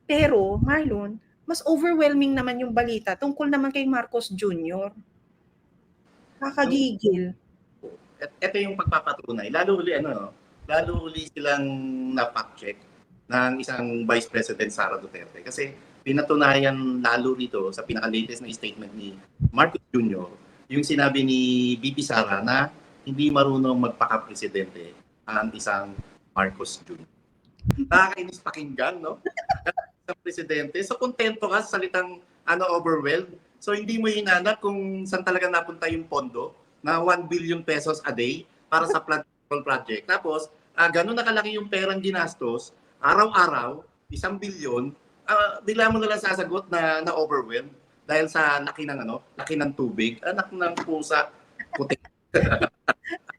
Pero, Marlon, mas overwhelming naman yung balita tungkol naman kay Marcos Jr. Nakakagigil. Ito yung pagpapatunay. Lalo uli silang na-fact-check ng isang Vice President Sara Duterte. Kasi pinatunayan lalo nito sa pinaka-latest na statement ni Marcos Jr., yung sinabi ni VP Sara na hindi marunong magpaka-presidente ang isang Marcos Jr. Nakakainis pakinggan, no? Isang presidente. So, kontento ka sa salitang overwhelmed. So, hindi mo hinanap kung saan talaga napunta yung pondo na 1 billion pesos a day para sa flood control project. Tapos, ganun nakalaki yung perang ginastos, araw-araw, 1 billion, bigla mo nalang sasagot na overwhelmed dahil sa laki ng tubig, anak ng pusa, putik.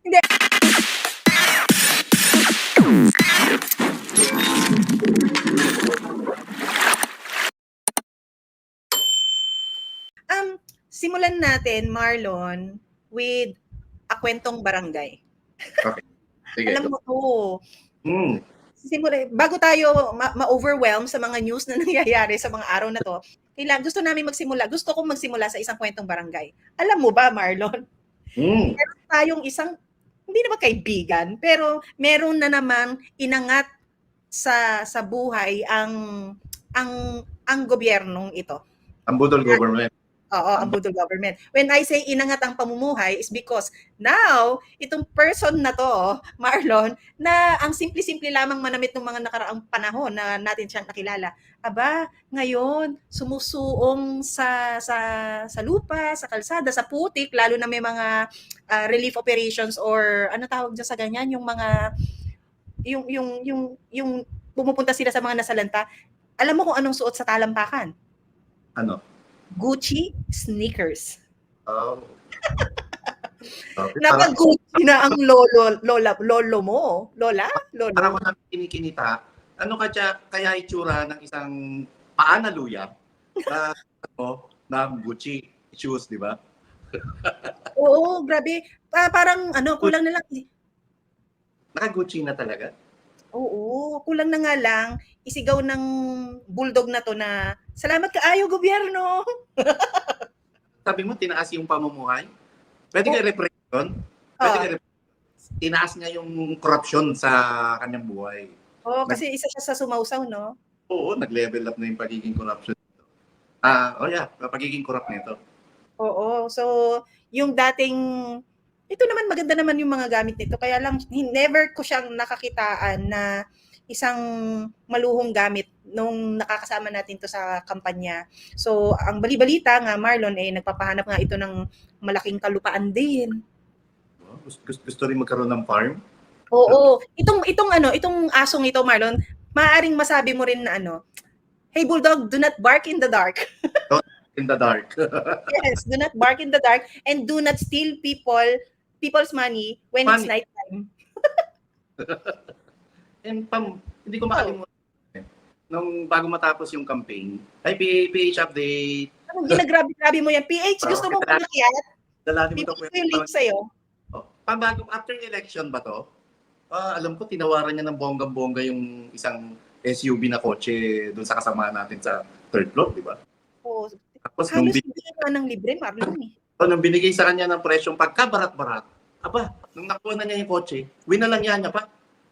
Hindi. Simulan natin, Marlon, with a kwentong barangay. Okay. Sige. Alam mo to. Bago tayo ma-overwhelm sa mga news na nangyayari sa mga araw na to, gusto kong magsimula sa isang kwentong barangay. Alam mo ba, Marlon? Meron tayong isang, hindi naman kaibigan, pero meron na namang inangat sa buhay ang gobyernong ito. Ang budol government. Oo, ang budol government. When I say inangat ang pamumuhay is because now, itong person na to, Marlon, na ang simple-simple lamang manamit ng mga nakaraang panahon na natin siyang nakilala. Aba, ngayon, sumusuong sa lupa, sa kalsada, sa putik, lalo na may mga relief operations or ano tawag dyan sa ganyan, yung mga, yung pumupunta sila sa mga nasalanta. Alam mo kung anong suot sa talampakan? Ano? Gucci sneakers. Oh. Naka-Gucci na ang lolo mo. Lola? Para mo nang kinikinita, ano kaya itsura ng isang paa na luya na Gucci shoes, di ba? Oo, grabe. Parang kulang na lang. Naka-Gucci na talaga? Oo, kulang na nga lang, isigaw ng bulldog na to na, salamat kaayo gobyerno. Sabi mo, tinaas yung pamumuhay? Pwede ka repression? Pwede ka tinaas niya yung corruption sa kanyang buhay. Oo, kasi isa siya sa sumausaw, no? Oo, nag-level up na yung pagiging corruption. Pagiging corrupt nito. Oo, so yung dating, ito naman maganda naman yung mga gamit nito, kaya lang never ko siyang nakakitaan na isang maluhong gamit nung nakakasama natin to sa kampanya. So, ang bali-balita nga, Marlon, nagpapahanap nga ito ng malaking kalupaan din. Gusto rin magkaroon ng farm? Oo. Itong asong ito, Marlon, maaaring masabi mo rin na hey Bulldog, do not bark in the dark. In the dark. Yes, do not bark in the dark and do not steal people's money when it's nighttime. And hindi ko makalimutan. Nung bago matapos yung campaign, PH update. Anong ginagrabe-grabe mo yan? PH, gusto mo panakyat? Dalali mo ito. Yung link sa'yo. Bago, after election ba to? Alam ko, tinawaran niya ng bonggang-bongga yung isang SUV na kotse doon sa kasama natin sa third floor, di ba? Oo. Tapos halos binigay ka ng libre, Marlon. Nung binigay sa kanya ng presyong pagkabarat-barat, nung nakuha na niya yung kotse, winalang niya pa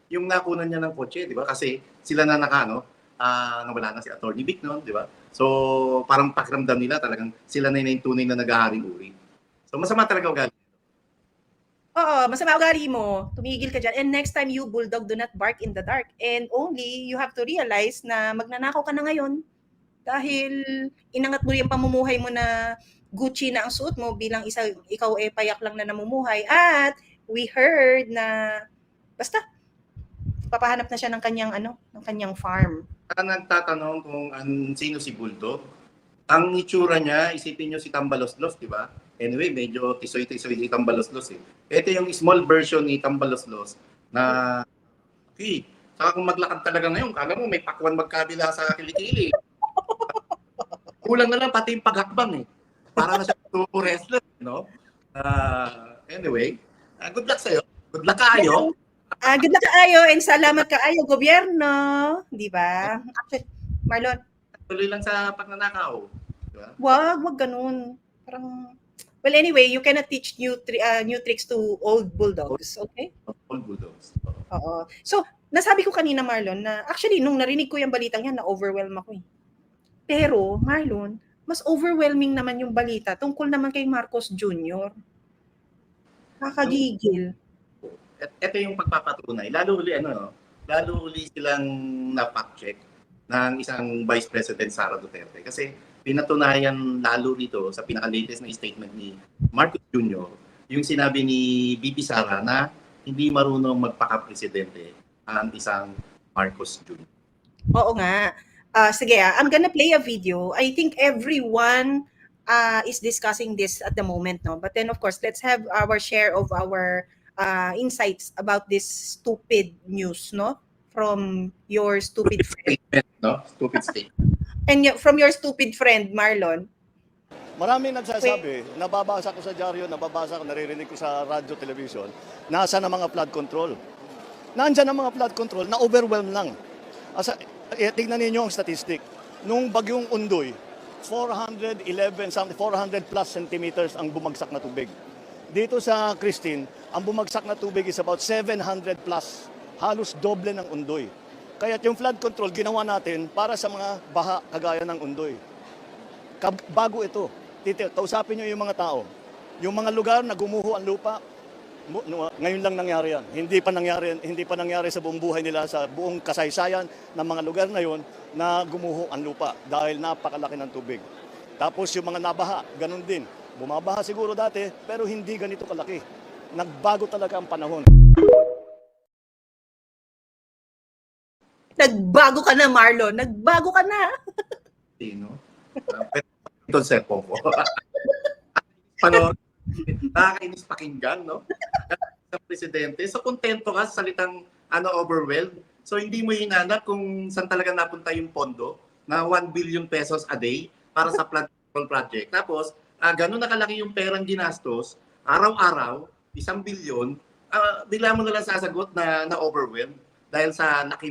yung nakuha niya ng kotse, di ba? Kasi sila na nawala na si Attorney Vic noon, di ba? So, parang pakiramdam nila talagang sila na yung tunay na nag-aharing uri. So, masama talaga ugali. Oo, masama ugali mo. Tumigil ka dyan. And next time you, Bulldog, do not bark in the dark. And only, you have to realize na magnanakaw ka na ngayon dahil inangat mo yung pamumuhay mo na Gucci na ang suot mo bilang ikaw payak lang na namumuhay. At we heard na basta papahanap na siya ng kanyang farm. Nagtatanong kung sino si Bulldog. Ang itsura niya, isipin niyo si Tambaloslos, di ba? Anyway, medyo tisoy-tisoy si Tambaloslos eh. Ito yung small version ni Tambaloslos na saka kung maglakad talaga ngayon, kala mo may pakwan magkabila sa kilikili. Kulang na lang pati yung paghakbang eh. Para na siya wrestler, no? Anyway, good luck sa'yo. Good luck kaayo. Good luck kaayo and salamat kaayo, gobyerno. Di ba? Marlon, Tuloy lang sa pagnanakaw. Diba? wag ganun. Parang, well, anyway, you cannot teach new tricks to old bulldogs, okay? All bulldogs. Oo. So, nasabi ko kanina, Marlon, na actually, nung narinig ko yung balitang yan, na-overwhelm ako eh. Pero, Marlon, mas overwhelming naman yung balita tungkol naman kay Marcos Jr. Nakakagigil. Ito yung pagpapatunay. Lalo uli silang na-fact-check ng isang Vice President Sara Duterte. Kasi pinatunayan lalo dito sa pinaka-latest na statement ni Marcos Jr., yung sinabi ni VP Sara na hindi marunong magpaka-presidente ang isang Marcos Jr. Oo nga. Sige, I'm gonna play a video. I think everyone is discussing this at the moment, no? But then, of course, let's have our share of our insights about this stupid news, no? From your stupid friend. Statement, no? Stupid statement. And from your stupid friend, Marlon. Maraming nagsasabi, nababasa ko sa dyaryo, nababasa ko, naririnig ko sa radyo, television, nasa na mga flood control. Nandyan ang mga flood control, na-overwhelm lang. Tignan ninyo ang statistic. Nung bagyong Undoy, 400 plus centimeters ang bumagsak na tubig. Dito sa Christine, ang bumagsak na tubig is about 700 plus. Halos doble ng Undoy. Kaya yung flood control, ginawa natin para sa mga baha kagaya ng Undoy. Bago ito, kausapin nyo yung mga tao. Yung mga lugar na gumuho ang lupa, ngayon lang nangyari yan. Hindi pa nangyari sa buong buhay nila, sa buong kasaysayan ng mga lugar na yon na gumuho ang lupa dahil napakalaki ng tubig. Tapos yung mga nabaha, ganun din. Bumabaha siguro dati, pero hindi ganito kalaki. Nagbago talaga ang panahon. Nagbago ka na, Marlon. Nagbago ka na. Sino? Ito sa cellphone ko. Ano, nakakainis pakinggan, no? Sa presidente. So, kontento ka sa salitang overwhelmed. So, hindi mo hinanap kung saan talaga napunta yung pondo na 1 billion pesos a day para sa flood control project. Tapos, ganun nakalaki yung perang ginastos, araw-araw, 1 billion, bigla mo nalang sasagot na overwhelmed dahil sa laki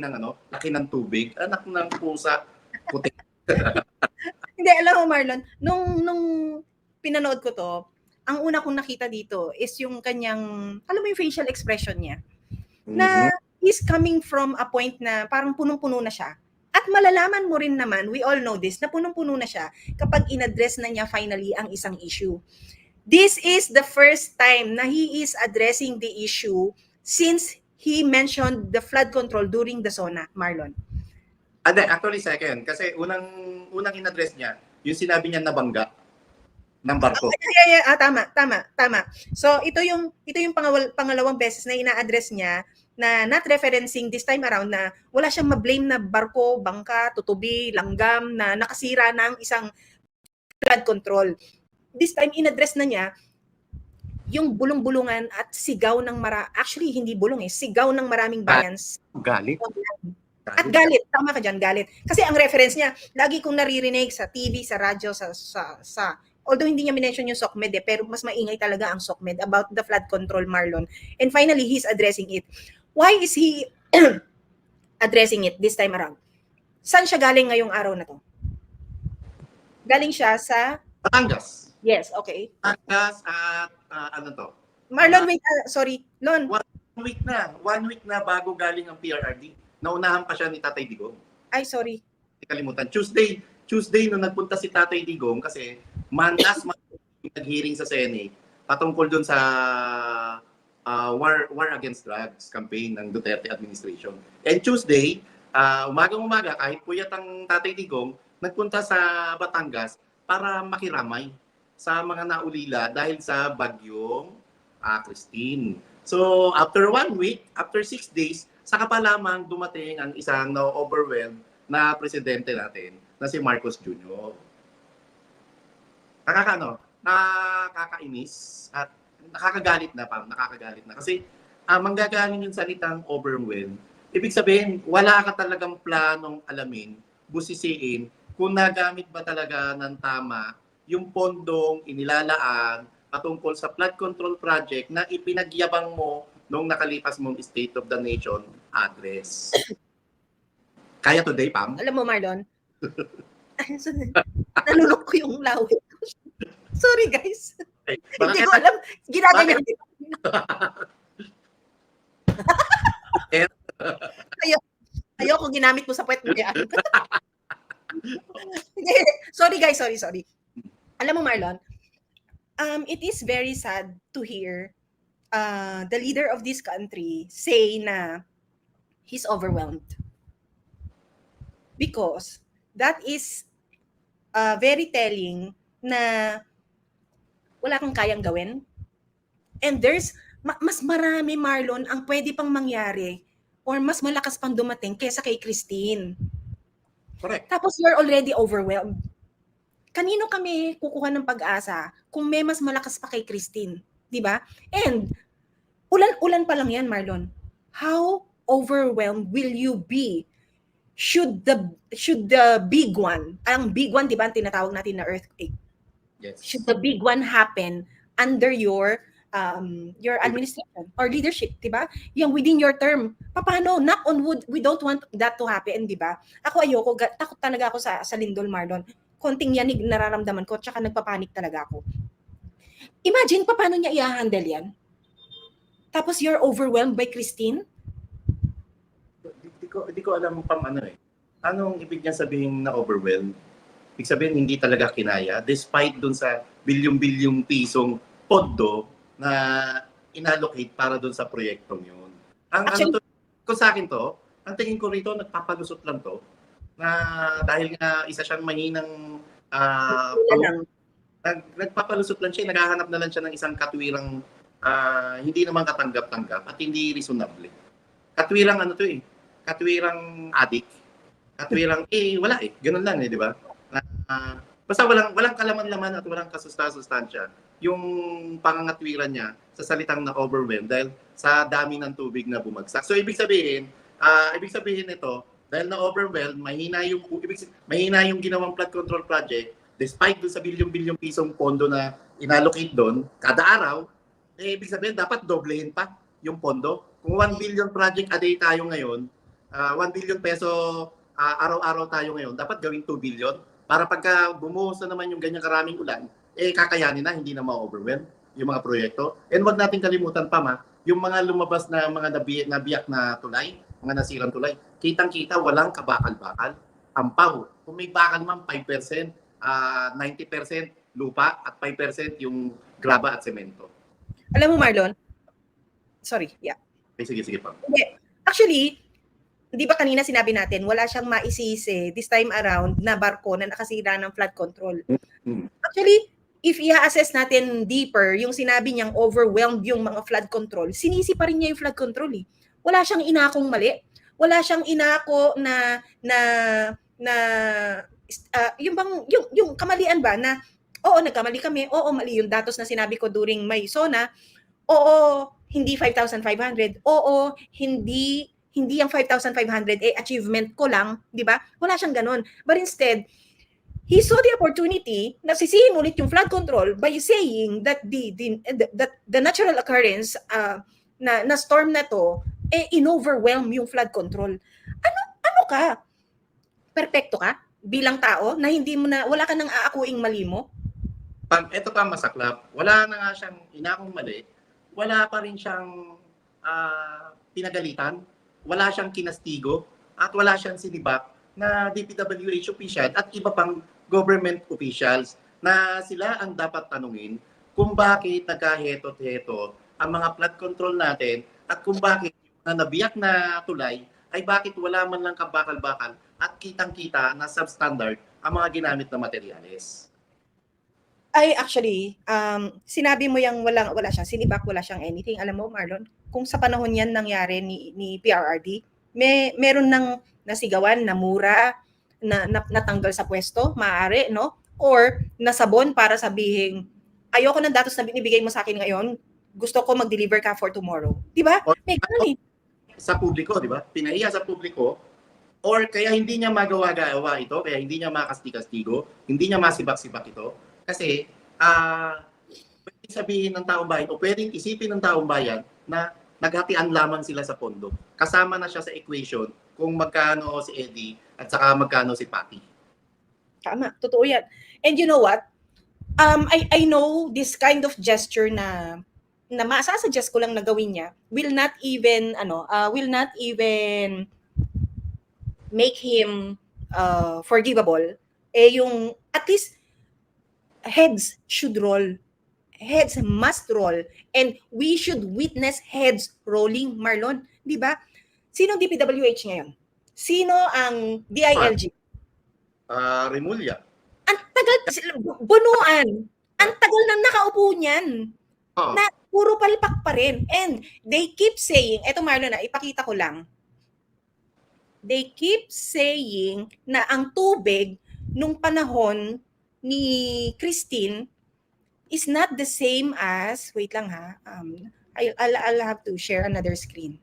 ng tubig, anak ng pusa, puti. Hindi, alam mo, Marlon, nung pinanood ko to, ang una kong nakita dito is yung kanyang, alam mo yung facial expression niya, na he's coming from a point na parang punong-puno na siya. At malalaman mo rin naman, we all know this, na punong-puno na siya kapag in-address na niya finally ang isang issue. This is the first time na he is addressing the issue since he mentioned the flood control during the SONA, Marlon. Actually, second. Kasi unang in-address niya, yung sinabi niya nabangga ng barko. Tama. So, ito yung pangalawang beses na ina-address niya na not referencing this time around na wala siyang ma-blame na barko, bangka, tutubi, langgam na nakasira ng isang flood control. This time, in-address na niya yung bulong-bulungan at sigaw ng actually, hindi bulong sigaw ng maraming bayan. Galit. At galit, tama ka dyan, galit. Kasi ang reference niya, lagi kong naririnig sa TV, sa radyo, although hindi niya minention yung SOCMED pero mas maingay talaga ang SOCMED about the flood control, Marlon. And finally, he's addressing it. Why is he addressing it this time around? Saan siya galing ngayong araw na to? Galing siya sa... Batangas. Yes, okay. Batangas at ano to? Marlon, wait, sorry. Lon. 1 week na bago galing ang PRRD. Naunahan pa siya ni Tatay Digong. Ay, sorry. Kalimutan. Tuesday nung nagpunta si Tatay Digong kasi last month nag-hearing sa Senate patungkol dun sa war against drugs campaign ng Duterte administration. And Tuesday, umagang-umaga, kahit puyat ang Tatay Digong, nagpunta sa Batangas para makiramay sa mga naulila dahil sa bagyong Christine. So, after 1 week, after 6 days, saka pa lamang dumating ang isang na-overwhelmed na presidente natin na si Marcos Jr. Nakakainis at nakakagalit na. Kasi manggagaling yung salitang overwhelmed. Ibig sabihin, wala ka talagang planong alamin, busisiin, kung nagamit ba talaga ng tama yung pondong inilalaan patungkol sa flood control project na ipinagyabang mo nung nakalipas mong State of the Nation address. Kaya today, Pam? Alam mo, Marlon, Ay, nalulok ko yung laway ko. Sorry guys. Okay. Hindi ko alam. Ginaganyan. Ayoko ginamit mo sa puwet mo yan. Sorry guys, sorry. Alam mo Marlon, it is very sad to hear the leader of this country say na he's overwhelmed. Because that is very telling na wala kang kayang gawin. And there's mas marami, Marlon, ang pwede pang mangyari or mas malakas pang dumating kesa kay Christine. Correct. Tapos you're already overwhelmed. Kanino kami kukuha ng pag-asa kung may mas malakas pa kay Christine? Di ba? And ulan-ulan pa lang yan, Marlon. How overwhelmed will you be should the big one, ang big one, di ba, ang tinatawag natin na earthquake, Yes. should the big one happen under your administration or leadership, di ba? Yung within your term. Paano? Knock on wood, we don't want that to happen, di ba? Ako ayoko, takot talaga ako sa lindol, Marlon. Konting yanig nararamdaman ko, tsaka nagpapanik talaga ako. Imagine, paano niya i-handle yan? Tapos you're overwhelmed by Christine? Hindi ko alam pang ano eh. Anong ibig niya sabihin na overwhelmed? Ibig sabihin hindi talaga kinaya despite dun sa bilyong-bilyong pisong pondo na inallocate para dun sa proyektong yun. Kung sa akin to, ang tingin ko rito, nagpapalusot lang to na dahil nga isa siyang mahinang nagpapalusot lang siya, naghahanap na lang siya ng isang katwirang hindi naman katanggap-tanggap at hindi reasonable. Katwirang ano to eh, katwirang addict. Katwirang wala eh, ganun lang eh, di ba? Basta walang kalaman-laman at walang kasustansya yung pangangatwiran niya sa salitang na overwhelmed dahil sa dami ng tubig na bumagsak. So ibig sabihin nito, dahil na overwhelmed, mahina yung ginawang flood control project despite dun sa bilyong-bilyong pisong pondo na inallocate doon kada araw, ibig sabihin dapat doblehin pa yung pondo. Kung 1 billion project a day tayo ngayon, 1 billion peso araw-araw tayo ngayon, dapat gawing 2 billion para pagka bumuhos na naman yung ganyang karaming ulan, kakayanin na, hindi na ma-overwhelm yung mga proyekto. And wag natin kalimutan pa yung mga lumabas na mga nabiyak na tulay, mga nasirang tulay, kitang-kita walang kabakal-bakal. Ampaw. Kung may bakal man, 5%, 90% lupa at 5% yung graba at semento. Alam mo Marlon, sorry, yeah. Sige pa. Actually, di ba kanina sinabi natin, wala siyang maisisi this time around na barko na nakasira ng flood control. Actually, if i-assess natin deeper, yung sinabi niyang overwhelmed yung mga flood control, sinisi pa rin niya yung flood control eh. Wala siyang inakong mali. Wala siyang inako na yung kamalian ba na oo, nagkamali kami, oo, mali yung datos na sinabi ko during may SONA, oo, hindi 5,500, oo, hindi yung 5,500 achievement ko lang, di ba? Wala siyang ganun. But instead, he saw the opportunity na sisihin ulit yung flood control by saying that the natural occurrence na storm na to in-overwhelm yung flood control. Ano ka? Perpekto ka bilang tao na wala ka nang aakuing mali mo? Ito pa masaklap. Wala na nga siyang inakong mali. Wala pa rin siyang pinagalitan. Wala siyang kinastigo at wala siyang sinibak na DPWH official at iba pang government officials na sila ang dapat tanungin kung bakit nagkahetot-heto ang mga flood control natin at kung bakit na nabiyak na tulay ay bakit wala man lang kabakal-bakal at kitang-kita na substandard ang mga ginamit na materyales. Ay, actually, sinabi mo yung wala siyang sinibak, wala siyang anything. Alam mo, Marlon, kung sa panahon yan nangyari ni PRRD, meron nang nasigawan, namura, natanggal sa pwesto, maaari, no? Or nasabon para sabihin, ayoko ng datos na binibigay mo sa akin ngayon, gusto ko mag-deliver ka for tomorrow. Di ba? May ganun eh. Sa publiko, di ba? Pinahiya sa publiko, or kaya hindi niya magawa-gawa ito, kaya hindi niya makasti-kastigo, hindi niya masibak-sibak ito. Kasi, pwedeng sabihin ng taong bayan, o pwedeng isipin ng taong bayan na naghatian lamang sila sa pondo. Kasama na siya sa equation kung magkano si Eddie at saka magkano si Patty. Tama, totoo yan. And you know what? I know this kind of gesture na masasuggest ko lang na gawin niya will not even make him forgivable. Yung at least heads should roll. Heads must roll. And we should witness heads rolling, Marlon. Di ba? Sino ang DPWH ngayon? Sino ang DILG? Remulla. Ang tagal, bunuan. Ang tagal nang nakaupo niyan. Oo. Na puro palpak pa rin. And they keep saying, eto Marlon na, ipakita ko lang. They keep saying na ang tubig nung panahon ni Christine is not the same as, wait lang ha, I'll have to share another screen.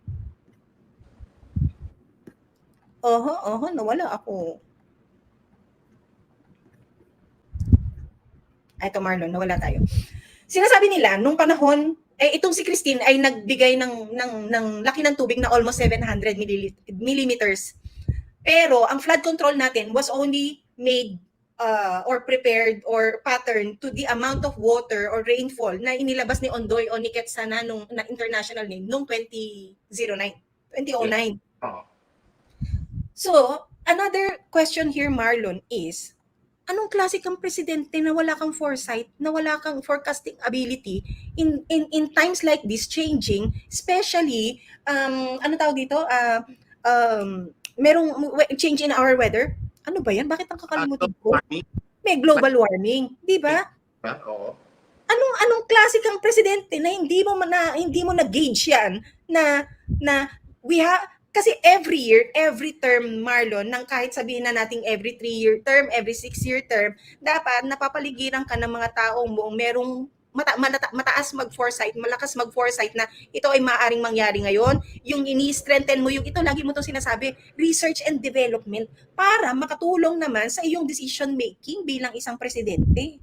Nawala ako. Ito Marlon, nawala tayo. Sinasabi nila, nung panahon, itong si Christine ay nagbigay ng laki ng tubig na almost 700 millimeters. Pero ang flood control natin was only made or prepared or patterned to the amount of water or rainfall na inilabas ni Ondoy o ni Quetzana nung na international name nung 2009. Oo. So, another question here, Marlon, is anong klase kang presidente na wala kang foresight, na wala kang forecasting ability in times like this changing, especially ano tawag dito, merong change in our weather. Ano ba yan? Bakit ang kakalimutan ko? May global warming, di ba? Oo. Anong klase kang presidente na hindi mo na gauge yan na we have. Kasi every year, every term, Marlon, ng kahit sabihin na nating every 3-year term, every 6-year term, dapat napapaligiran ka ng mga taong merong mataas mag-foresight, malakas mag-foresight na ito ay maaaring mangyari ngayon. Yung ini-strengthen mo, yung ito, lagi mo itong sinasabi, research and development, para makatulong naman sa iyong decision making bilang isang presidente.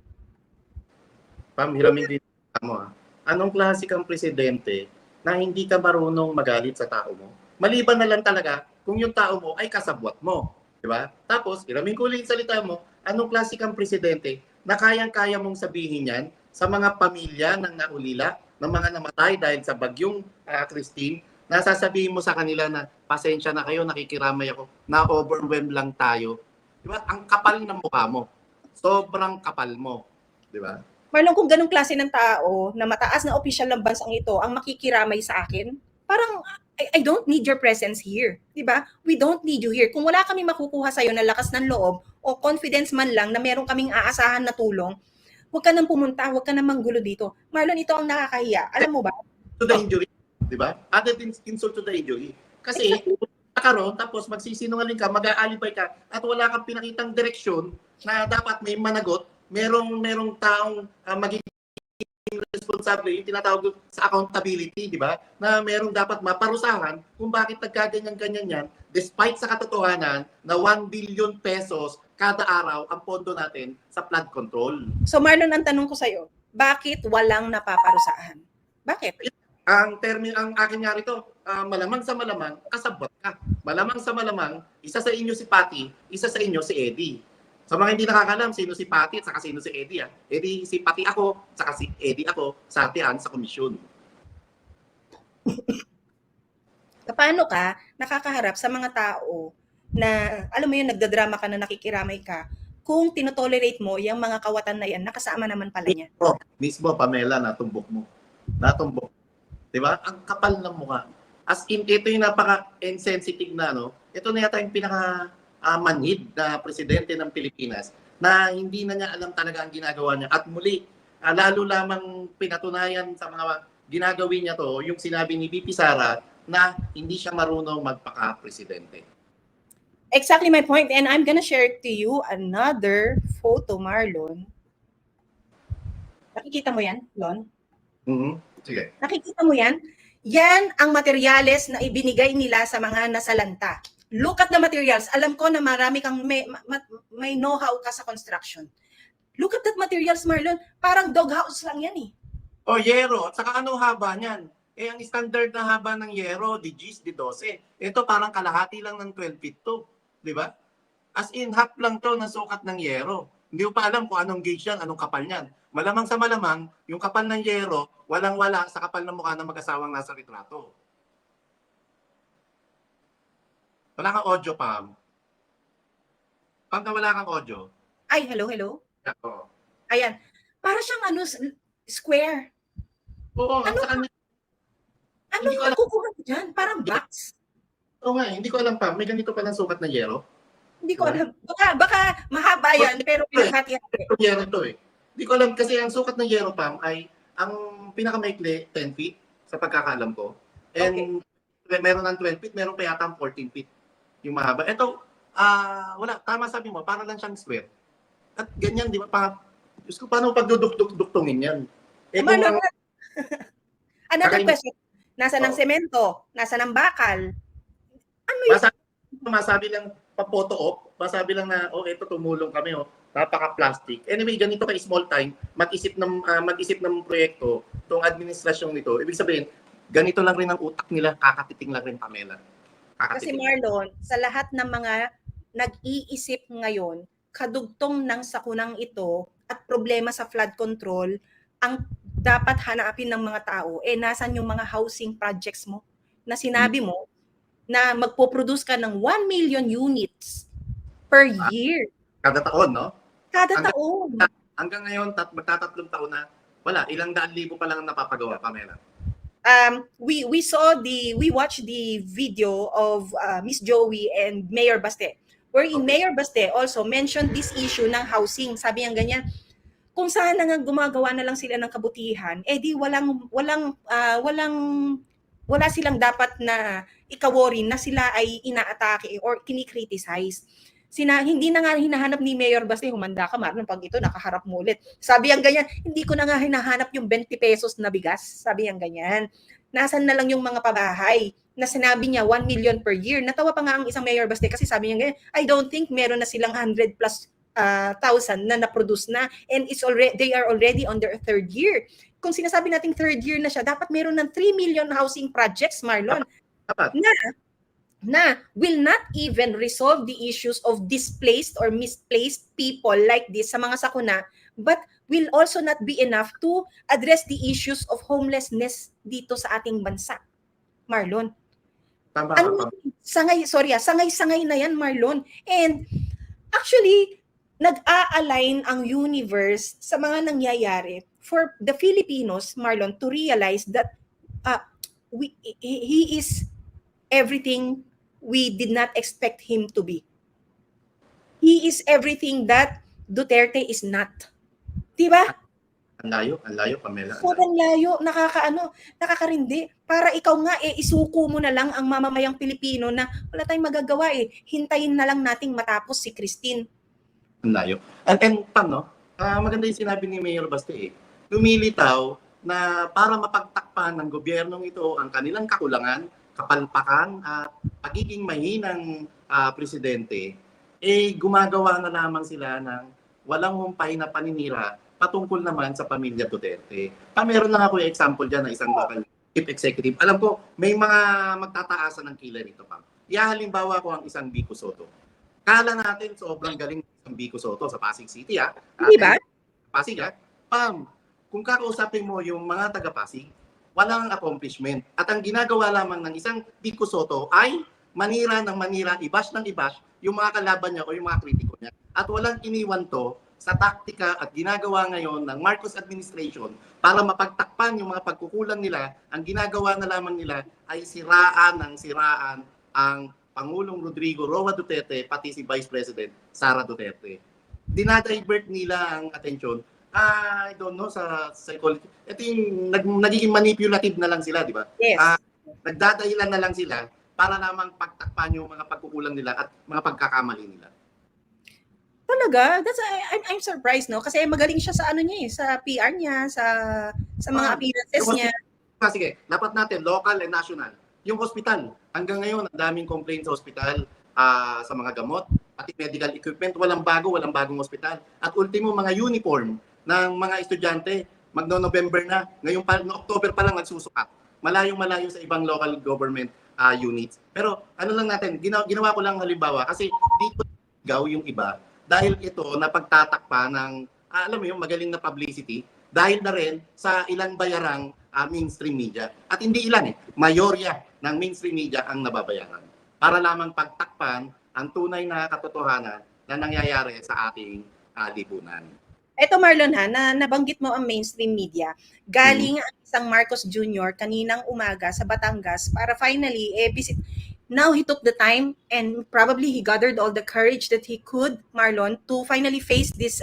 Pam, hiramin din mo. Anong klase kang presidente na hindi ka marunong magalit sa tao mo? Maliban na lang talaga kung yung tao mo ay kasabwat mo. Di ba? Tapos, hiramin ko ulit salita mo, anong klase kang presidente na kayang-kaya mong sabihin yan sa mga pamilya ng naulila, ng mga namatay dahil sa bagyong Christine, na sasabihin mo sa kanila na pasensya na kayo, nakikiramay ako, na-overwhelm lang tayo. Di ba? Ang kapal ng mukha mo. Sobrang kapal mo. Di ba? Marlon, kung ganong klase ng tao na mataas na opisyal ng bansang ito ang makikiramay sa akin, parang I don't need your presence here. Diba? We don't need you here. Kung wala kami makukuha sa'yo na lakas ng loob o confidence man lang na meron kaming aasahan na tulong, huwag ka nang pumunta, huwag ka nang manggulo dito. Marlon, ito ang nakakahiya. Alam mo ba? To the injury. Diba? Added insult to the injury. Kasi, nakaroon, tapos magsisinungaling ka, mag-aalibay ka, at wala kang pinakitang direksyon na dapat may managot, merong taong magiging responsable, yung tinatawag sa accountability, di ba? Na merong dapat maparusahan kung bakit nagkaganyan-ganyan yan, despite sa katotohanan na 1 billion pesos kada araw ang pondo natin sa flood control. So Marlon, ang tanong ko sa'yo, bakit walang napaparusahan? Bakit? Ang akin nga rito, malamang sa malamang, kasabot ka. Malamang sa malamang, isa sa inyo si Patty, isa sa inyo si Eddie. Sa mga hindi nakakalam, sino si Patty at saka sino si Eddie. Eddie, si Patty ako, saka si Eddie ako, sa atian sa komisyon. Paano ka nakakaharap sa mga tao na, alam mo yun, nagdadrama ka na nakikiramay ka, kung tinotolerate mo yung mga kawatan na yan, nakasama naman pala niya. Mismo, Pamela, natumbok mo. Natumbok. Diba? Ang kapal ng mukha. As in, ito yung napaka-insensitive na, no? Ito na yata yung manhid na presidente ng Pilipinas na hindi na niya alam talaga ang ginagawa niya. At muli, lalo lamang pinatunayan sa mga ginagawin niya to, yung sinabi ni VP Sara na hindi siya marunong magpaka-presidente. Exactly my point. And I'm gonna share to you another photo, Marlon. Nakikita mo yan, Lon? Sige. Nakikita mo yan? Yan ang materyales na ibinigay nila sa mga nasalanta. Look at the materials. Alam ko na marami kang may know-how ka sa construction. Look at that materials, Marlon. Parang doghouse lang yan eh. Yero. At saka anong haba niyan? Ang standard na haba ng yero, di 10, di 12. Ito parang kalahati lang ng 12 feet to. Di ba? As in, half lang to ng sukat ng yero. Hindi mo pa alam kung anong gauge yan, anong kapal niyan. Malamang sa malamang, yung kapal ng yero, walang-wala sa kapal ng mukha ng mag-asawang nasa retrato. Wala kang audio, Pam. Pam, na wala kang audio. Ay, hello, hello. Oo. Ayan. Para siyang square. Oo, Ano? sa kanya. Ano Hindi ko alam. nakukuha mo dyan? Parang box. Oo nga, hindi ko alam, Pam. May ganito pa ng sukat ng yero. Hindi ko alam. Baka mahaba yan, pero pinaghati-hati. Ito yero to eh. Hindi ko alam kasi ang sukat ng yero, Pam, ay ang pinakamaikli 10 feet sa pagkakalam ko. And meron ng 12 feet, meron pa yata 14 feet yung mahaba. Ito, wala, tama sabi mo, para lang siyang square. At ganyan, di ba? Diyos ko, paano pagduduk-duktungin yan? Eh, kung Marlon, ang, another Kakain- question. Nasa ng Oo. semento? Nasa ng bakal? Ano yun? masabi lang pa-photo op, masabi lang na, oh, ito tumulong kami, oh, napaka-plastic. Anyway, ganito kay small time, mag-isip ng proyekto, itong administrasyon nito. Ibig sabihin, ganito lang rin ang utak nila, kakatiting lang rin, Pamela. Kasi Kakatiting. Marlon, sa lahat ng mga nag-iisip ngayon, kadugtong ng sakunang ito at problema sa flood control, ang dapat hanapin ng mga tao, nasan yung mga housing projects mo na sinabi mo na magpo-produce ka ng 1 million units per year. Kada taon, no? Kada Hanggang- taon. Hanggang ngayon, magtatatlong taon na, wala, ilang daan libo pa lang ang napapagawa, Pamela. We watched the video of Miss Joey and Mayor Baste, wherein Okay. Mayor Baste also mentioned this issue ng housing. Sabi niya ganyan, kung sana nga gumagawa na lang sila ng kabutihan, di wala silang dapat na ikaworin na sila ay inaatake or kinikriticize. Hindi na nga hinahanap ni Mayor Baste, humanda ka Marlon, pag ito nakaharap mo ulit. Sabi yang ganyan, hindi ko na nga hinahanap yung 20 pesos na bigas. Sabi yang ganyan. Nasan na lang yung mga pabahay na sinabi niya 1 million per year. Natawa pa nga ang isang Mayor Baste kasi sabi niya ganyan, I don't think meron na silang 100 plus thousand na na-produce na, and they are already on their third year. Kung sinasabi nating third year na siya, dapat meron ng 3 million housing projects, Marlon, Dapat. na will not even resolve the issues of displaced or misplaced people like this sa mga sakuna, but will also not be enough to address the issues of homelessness dito sa ating bansa. Marlon, Tama ano, ka, sangay-sangay na yan, Marlon. And actually, nag-a-align ang universe sa mga nangyayari for the Filipinos, Marlon, to realize that he is everything we did not expect him to be. He is everything that Duterte is not. Diba? Ang layo, Pamela. Sobrang layo, nakakarindi. Para ikaw nga, isuko mo na lang ang mamamayang Pilipino na wala tayong magagawa hintayin na lang nating matapos si Christine. Ang layo. And Pam, no? Maganda yung sinabi ni Mayor Baste lumilitaw na para mapagtakpan ng gobyernong ito ang kanilang kakulangan, kapalpakan at pagiging mahinang presidente, gumagawa na lamang sila ng walang humpay na paninira patungkol naman sa pamilya Duterte. Meron lang ako yung example dyan na isang local chief executive. Alam ko, may mga magtataasan ng kilay rito, Pam. Halimbawa ko ang isang Vico Soto. Kala natin sobrang galing ng Vico Soto sa Pasig City, Hindi ba? Pasig, Pam, kung kakausapin mo yung mga taga-Pasig, walang accomplishment. At ang ginagawa lamang ng isang Vico Soto ay manira ng manira, ibash ng ibash yung mga kalaban niya o yung mga kritiko niya. At walang iniwan to sa taktika at ginagawa ngayon ng Marcos administration para mapagtakpan yung mga pagkukulang nila. Ang ginagawa na lamang nila ay siraan ang Pangulong Rodrigo Roa Duterte pati si Vice President Sara Duterte. Dinadivert nila ang atensyon. I don't know, sa psychology. Ito yung nagiging manipulative na lang sila, di ba? Yes. Nagdadahilan na lang sila para lamang pagtakpan yung mga pagkukulang nila at mga pagkakamali nila. Talaga? I'm surprised, no? Kasi magaling siya sa sa PR niya, sa mga appearances niya. Sige, dapat natin, local and national. Yung hospital, hanggang ngayon, ang daming complaint sa hospital sa mga gamot, pati medical equipment, walang bagong hospital. At ultimo, mga uniform ng mga estudyante, magno-November na, ngayon pa, no October pa lang nagsusukat. Malayong-malayo sa ibang local government units. Pero ano lang natin, ginawa ko lang halimbawa, kasi dito gaw yung iba dahil ito napagtatakpa ng alam mo yung magaling na publicity dahil na rin sa ilang bayarang mainstream media. At hindi ilan mayorya ng mainstream media ang nababayaran para lamang pagtakpan ang tunay na katotohanan na nangyayari sa ating lipunan. Eto Marlon ha, na nabanggit mo ang mainstream media. Galing ang isang Marcos Jr. kaninang umaga sa Batangas para finally visit. Now he took the time and probably he gathered all the courage that he could, Marlon, to finally face this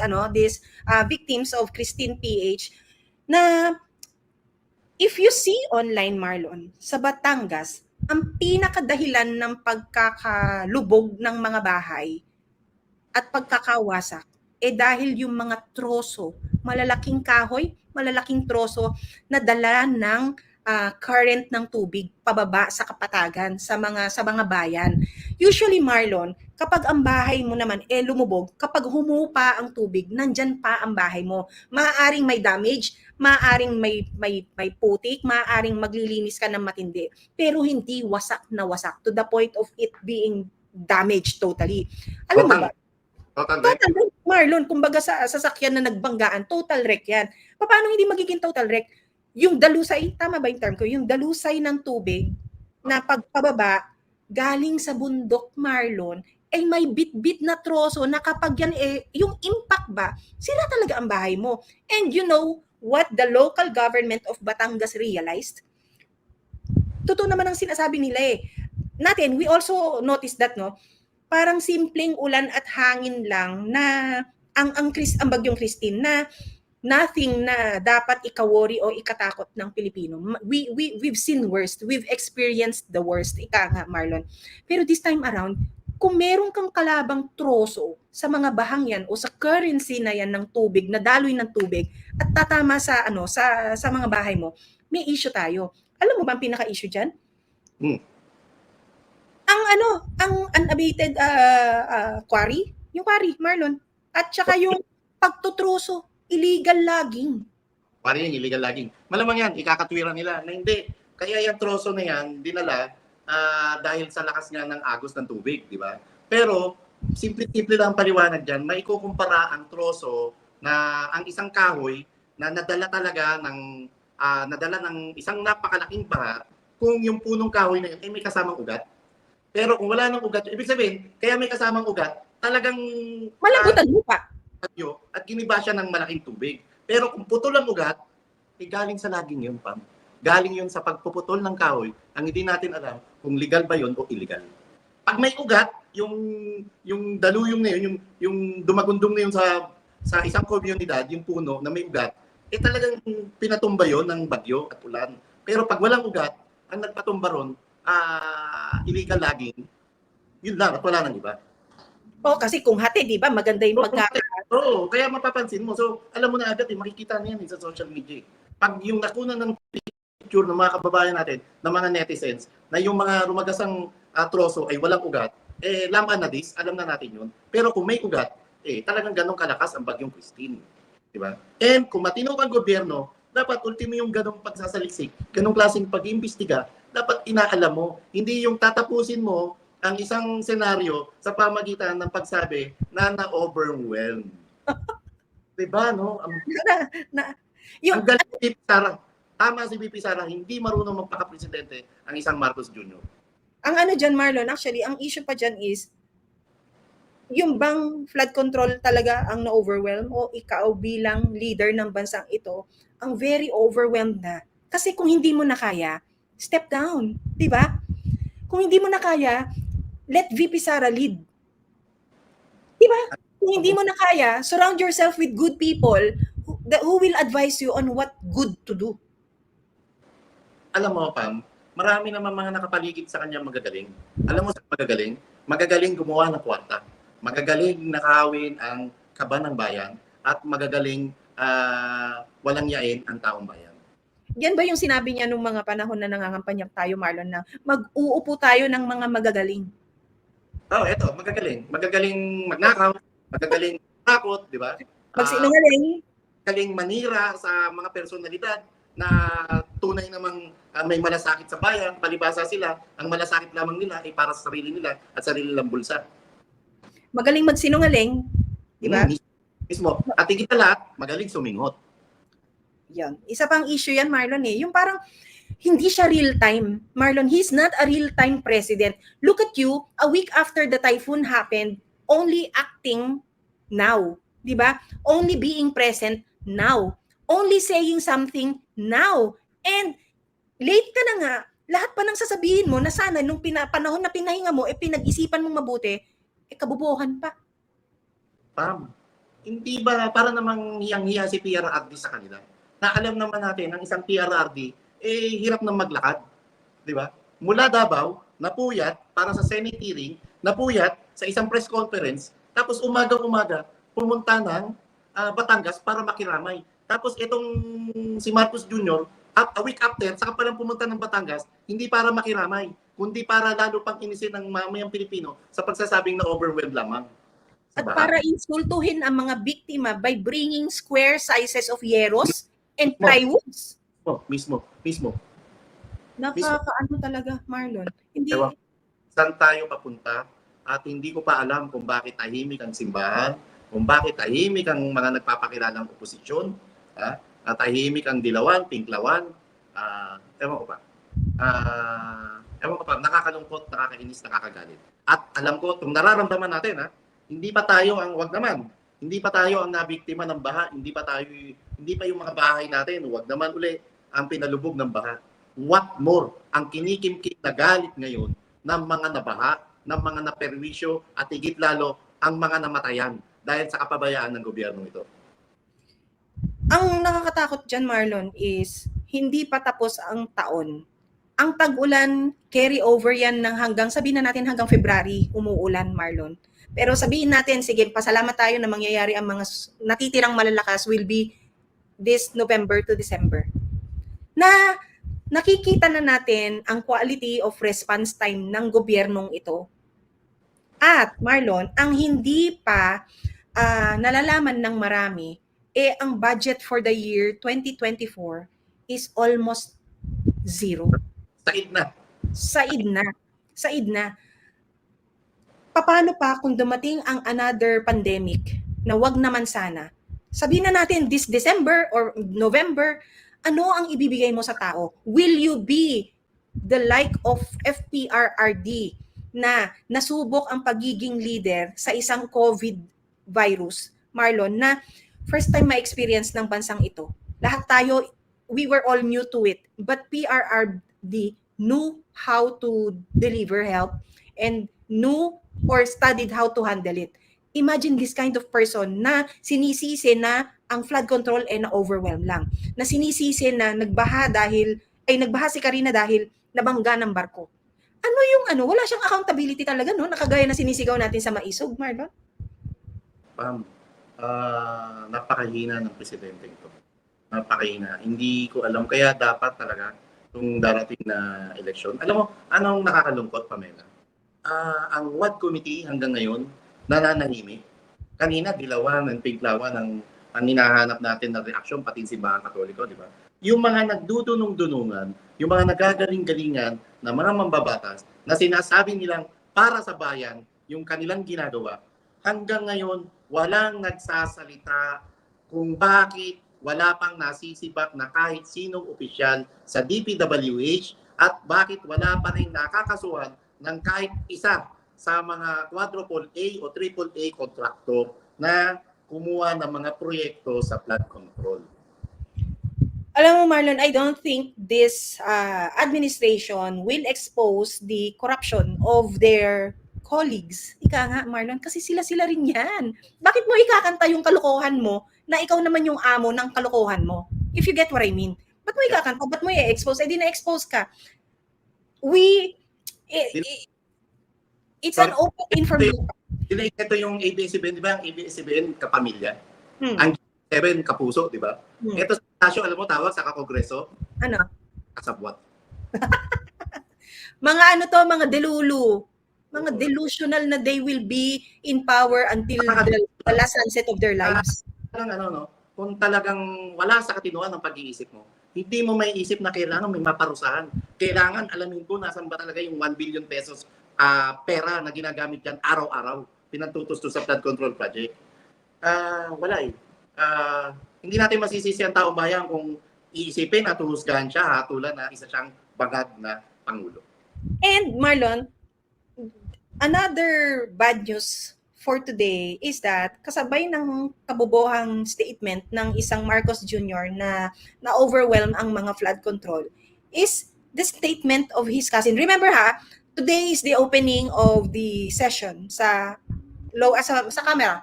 victims of Christine PH. Na if you see online, Marlon, sa Batangas, ang pinakadahilan ng pagkakalubog ng mga bahay at pagkakawasak dahil yung mga troso, malalaking kahoy, malalaking troso na dala ng current ng tubig pababa sa kapatagan sa mga bayan. Usually Marlon, kapag ang bahay mo naman lumubog, kapag humupa ang tubig, nandyan pa ang bahay mo. Maaaring may damage, maaaring may putik, maaaring maglilinis ka ng matindi, pero hindi wasak na wasak to the point of it being damaged totally. Alam mo ba? Total wreck, Marlon, kumbaga sa sasakyan na nagbanggaan, total wreck yan. Paano hindi magiging total wreck? Yung dalusay, tama ba yung term ko? Yung dalusay ng tubig na pagpababa, galing sa bundok, Marlon, ay may bit-bit na troso na kapag yan, yung impact ba, sira talaga ang bahay mo. And you know what the local government of Batangas realized? Totoo naman ang sinasabi nila Natin, we also noticed that, no? Parang simpleng ulan at hangin lang na ang bagyong Christine na nothing na dapat ika-worry o ikatakot ng Pilipino. We've seen worst. We've experienced the worst. Ika nga, Marlon. Pero this time around, kung meron kang kalabang troso sa mga bahangyan o sa currency na yan ng tubig, na daloy ng tubig, at tatama sa mga bahay mo, may issue tayo. Alam mo ba ang pinaka-issue dyan? Ang unabated quarry, yung quarry, Marlon, at saka yung pagtutroso, illegal logging. Pari yung illegal logging. Malamang yan, ikakatwiran nila na hindi. Kaya yung troso na yan, dinala dahil sa lakas nga ng agos ng tubig, di ba? Pero, simple-simple lang ang paliwanag dyan, maikukumpara ang troso na ang isang kahoy na nadala talaga ng isang napakalaking baha kung yung punong kahoy na yun ay may kasamang ugat. Pero kung wala nang ugat, ibig sabihin, kaya may kasamang ugat, talagang malambot ang lupa. At giniba siya ng malaking tubig. Pero kung putol ang ugat, galing sa laging yun, Pam. Galing yun sa pagpuputol ng kahoy, ang hindi natin alam kung legal ba yun o illegal. Pag may ugat, yung daluyong na yun, yung dumagundong na yun sa isang komunidad, yung puno na may ugat, talagang pinatumba yun ng bagyo at ulan. Pero pag walang ugat, ang nagpatumba ron, illegal logging, yun lang at wala nang iba. Kasi kung hati, di ba, maganda yung Oo, kaya mapapansin mo. So, alam mo na agad, makikita niyan sa social media. Pag yung nakunan ng picture ng mga kababayan natin, ng mga netizens, na yung mga rumagasang troso ay walang ugat, laman na this, alam na natin yun. Pero kung may ugat, talagang ganong kalakas ang bagyong Christine. Diba? And kung matino kang gobyerno, dapat ultimo yung ganong pagsasaliksik, ganong klaseng pag-iimbestiga, dapat inaalam mo. Hindi yung tatapusin mo ang isang senaryo sa pamagitan ng pagsabi na na-overwhelm. Diba, no? Ang galing si VP Sara. Tama si VP Sara, hindi marunong magpaka-presidente ang isang Marcos Jr. Ang dyan, Marlon, actually, ang issue pa dyan is, yung bang flood control talaga ang na-overwhelm o ikaw bilang leader ng bansang ito, ang very overwhelmed na. Kasi kung hindi mo na kaya, step down. Diba? Kung hindi mo na kaya, let VP Sara lead. Diba? Kung hindi mo na kaya, surround yourself with good people who will advise you on what good to do. Alam mo, Pam, marami naman mga nakapaligid sa kanya magagaling. Alam mo sa magagaling? Magagaling gumawa ng kwarta. Magagaling nakawin ang kaba ng bayan at magagaling walang yain ang taong bayan. Yan ba yung sinabi niya nung mga panahon na nangangampanya tayo, Marlon, na mag-uupo tayo ng mga magagaling? Eto, magagaling. Magagaling magnakaw, magagaling takot, di ba? Magsinungaling. Magaling manira sa mga personalidad na tunay namang may malasakit sa bayan, palibasa sila, ang malasakit lamang nila ay para sa sarili nila at sarili nilang bulsa. magaling magsinungaling, di ba? Mismo. At higit sa lahat, magaling sumingot. Yan. Isa pang issue yan, Marlon eh. Yung parang hindi siya real time. Marlon, he's not a real time president. Look at you, a week after the typhoon happened, only acting now. Di ba? Only being present now. Only saying something now. And late ka na nga, lahat pa ng sasabihin mo na sana nung panahon na pinahinga mo, pinag-isipan mong mabuti, kabubuhan pa. Pam, hindi ba para namang hiyang-hiya si PRRD sa kanila? Na alam naman natin, ang isang PRRD, hirap na maglakad. Di ba? Mula Davao, napuyat para sa Senate hearing, napuyat sa isang press conference, tapos umaga-umaga, pumunta ng Batangas para makiramay. Tapos itong si Marcos Jr., a week after, saka palang pumunta ng Batangas, hindi para makiramay, kundi para lalo pang inisin ng mamayang Pilipino sa pagsasabing na overwhelmed lamang. At para insultuhin ang mga biktima by bringing square sizes of yeros and plywoods. Mismo. Nakakaano talaga, Marlon. Hindi. Ewan, saan tayo papunta? At hindi ko pa alam kung bakit tahimik ang simbahan, kung bakit tahimik ang mga nagpapakilalang oposisyon, at tahimik ang dilawan, pinklawan, ewan ko pa, nakakalungkot, nakakainis, nakakagalit. At alam ko, itong nararamdaman natin, hindi pa tayo ang hindi pa tayo ang nabiktima ng baha, hindi pa yung mga bahay natin, wag naman uli ang pinalubog ng baha. What more ang kinikimkim na galit ngayon ng mga nabaha, ng mga naperwisyo, at higit lalo ang mga namatayan dahil sa kapabayaan ng gobyerno ito. Ang nakakatakot dyan, Marlon, is hindi pa tapos ang taon. Ang tag-ulan, carry over yan sabihin na natin hanggang February, umuulan, Marlon. Pero sabihin natin, sige, pasalamat tayo na mangyayari ang mga natitirang malalakas will be this November to December. Na nakikita na natin ang quality of response time ng gobyernong ito. At Marlon, ang hindi pa nalalaman ng marami, ang budget for the year 2024 is almost zero. Said na. Paano pa kung dumating ang another pandemic na wag naman sana? Sabihin na natin this December or November, ano ang ibibigay mo sa tao? Will you be the like of FPRRD na nasubok ang pagiging leader sa isang COVID virus, Marlon, na first time ma-experience ng bansang ito? Lahat tayo, we were all new to it. But PRRD knew how to deliver help and knew or studied how to handle it. Imagine this kind of person na sinisisi na ang flood control na-overwhelm lang. Na sinisisi na nagbaha si Karina dahil nabangga ng barko. Wala siyang accountability talaga, no? Nakagaya na sinisigaw natin sa Maisog, Marlon. Pam, napakahina ng presidente ito. Napakahina. Hindi ko alam. Kaya dapat talaga itong darating na eleksyon. Alam mo, anong nakakalungkot, Pamela? Ang WAD committee hanggang ngayon, nananahimik. Kanina, dilawan and pinklawan ang hinahanap natin na reaksyon, pati yung simbahan katoliko, di ba? Yung mga nagdudunong-dunungan, yung mga nagagaling-galingan na mga mambabatas na sinasabi nilang para sa bayan yung kanilang ginagawa, hanggang ngayon, walang nagsasalita kung bakit wala pang nasisibak na kahit sinong opisyal sa DPWH at bakit wala pa rin nakakasuhan ng kahit isa sa mga quadruple A o triple A contractor na kumuha ng mga proyekto sa flood control. Alam mo, Marlon, I don't think this administration will expose the corruption of their colleagues. Ika nga, Marlon, kasi sila rin yan. Bakit mo ikakanta yung kalokohan mo na ikaw naman yung amo ng kalokohan mo? If you get what I mean. Ba't mo ikakanta? Ba't mo i-expose? Di na-expose ka. It's an open information. Ito yung ABS-CBN, di ba? Ang ABS-CBN kapamilya. Ang G7 kapuso, di ba? Ito sa Tasyo, alam mo, tawag sa kakongreso? Ano? Kasabwat. Mga delulu. Mga delusional na they will be in power until the last sunset of their lives. Kung talagang wala sa katinuan ng pag-iisip mo, hindi mo may isip na kailangan may maparusahan. Kailangan alamin ko nasan ba talaga yung 1 billion pesos pera na ginagamit yan araw-araw. pinatutustos sa flood control project. Wala eh. Hindi natin masisisi ang taong bayan kung iisipin at huhusgahan siya, hatulan na isa siyang bangag na Pangulo. And Marlon, another bad news for today is that kasabay ng kabubuhang statement ng isang Marcos Jr. na na-overwhelm ang mga flood control is the statement of his cousin. Remember ha, today is the opening of the session sa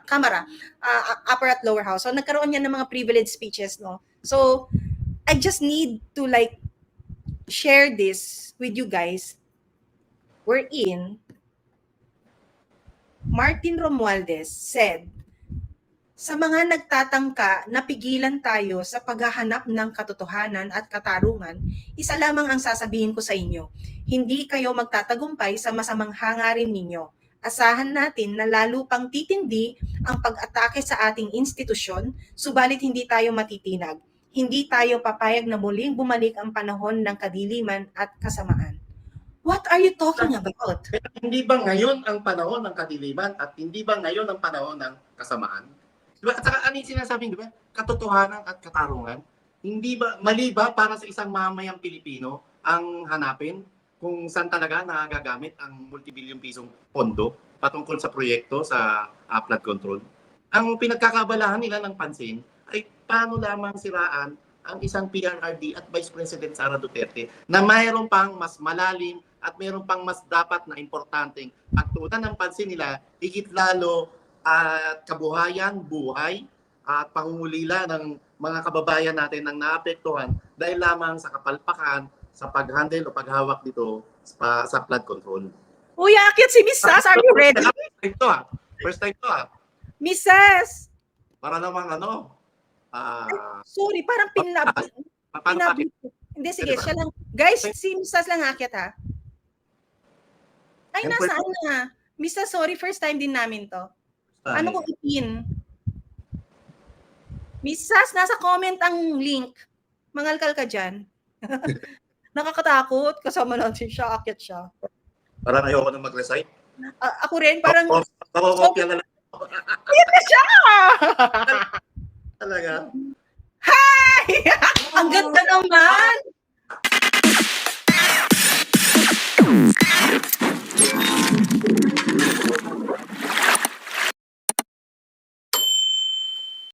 camera, upper at lower house. So nagkaroon niya ng mga privileged speeches, no. So I just need to like share this with you guys. Wherein Martin Romualdez said, sa mga nagtatangka na pigilan tayo sa paghahanap ng katotohanan at katarungan, isa lamang ang sasabihin ko sa inyo, hindi kayo magtatagumpay sa masamang hangarin ninyo. Asahan natin na lalo pang titindi ang pag-atake sa ating institusyon, subalit hindi tayo matitinag. Hindi tayo papayag na muling bumalik ang panahon ng kadiliman at kasamaan. What are you talking about? Hindi ba ngayon ang panahon ng kadiliman at hindi ba ngayon ang panahon ng kasamaan? Diba? At saka ano yung sinasabing, di ba? Katotohanan at katarungan. Hindi ba, mali ba para sa isang mamayang Pilipino ang hanapin kung saan talaga nagagamit ang multibillion pisong pondo patungkol sa proyekto sa flood control? Ang pinagkakabalahan nila ng pansin ay paano lamang siraan ang isang PRRD at Vice President Sara Duterte na mayroon pang mas malalim at mayroon pang mas dapat na importanteng pagtuunan ng pansin nila, higit lalo at kabuhayan, buhay at pangungulila ng mga kababayan natin nang naapektuhan dahil lamang sa kapalpakan, sa pag-handle o paghawak dito sa flood control. Uy, akit si Miss Sas, are you ready? First time to ah. Miss Sas! Para namang Sorry, parang pinabit. Hindi, sige, siya lang. Guys, si Miss Sas lang akit ha. Ay, nasaan na? Miss Sas, sorry, first time din namin to. Ano kung ipin? Miss Sas, nasa comment ang link. Mangalkal ka dyan. Nakakatakot. Kasama natin siya, akit siya. Parang ayoko na mag-recite. Ako rin, parang... Nakakopya na lang. Yan na siya! Talaga? Hi! Ang ganda naman!